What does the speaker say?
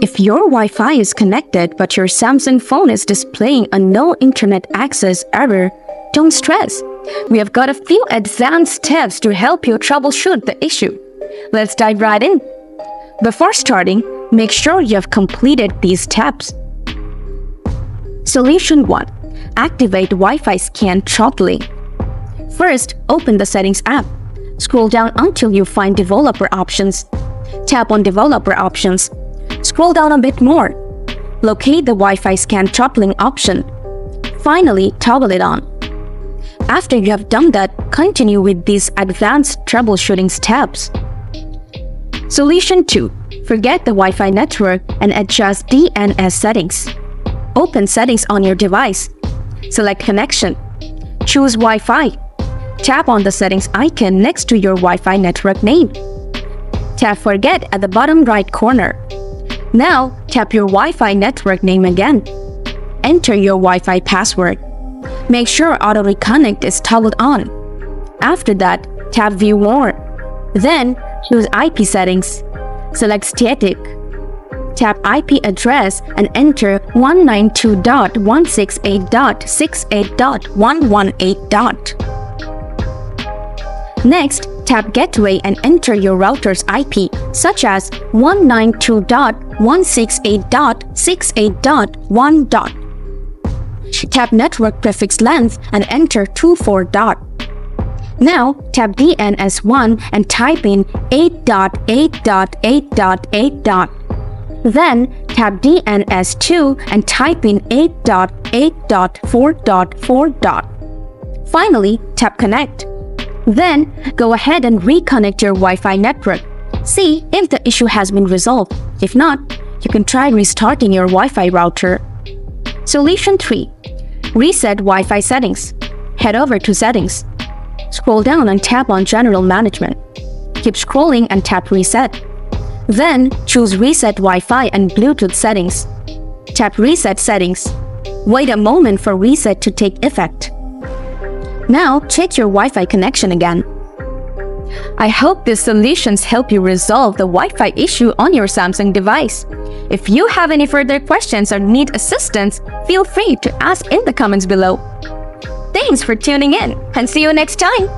If your Wi-Fi is connected but your Samsung phone is displaying a no internet access error, don't stress. We have got a few advanced tips to help you troubleshoot the issue. Let's dive right in. Before starting, make sure you have completed these steps. Solution 1. Activate Wi-Fi scan throttling. First, open the Settings app. Scroll down until you find Developer Options. Tap on Developer Options. Scroll down a bit more. Locate the Wi-Fi scan throttling option. Finally, toggle it on. After you have done that, continue with these advanced troubleshooting steps. Solution 2. Forget the Wi-Fi network and adjust DNS settings. Open Settings on your device. Select Connection. Choose Wi-Fi. Tap on the settings icon next to your Wi-Fi network name. Tap Forget at the bottom right corner. Now, tap your Wi-Fi network name again. Enter your Wi-Fi password. Make sure Auto Reconnect is toggled on. After that, tap View More. Then, choose IP settings. Select Static. Tap IP address and enter 192.168.68.118. Next, tap Gateway and enter your router's IP, such as 192.168.68.1. Tap Network Prefix Length and enter 24. Now, tap DNS1 and type in 8.8.8.8. Then, tap DNS2 and type in 8.8.4.4. Finally, tap Connect. Then, go ahead and reconnect your Wi-Fi network. See if the issue has been resolved. If not, you can try restarting your Wi-Fi router. Solution 3. Reset Wi-Fi settings. Head over to Settings. Scroll down and tap on General Management. Keep scrolling and tap Reset. Then, choose Reset Wi-Fi and Bluetooth settings. Tap Reset Settings. Wait a moment for reset to take effect. Now, check your Wi-Fi connection again. I hope these solutions help you resolve the Wi-Fi issue on your Samsung device. If you have any further questions or need assistance, feel free to ask in the comments below. Thanks for tuning in and see you next time!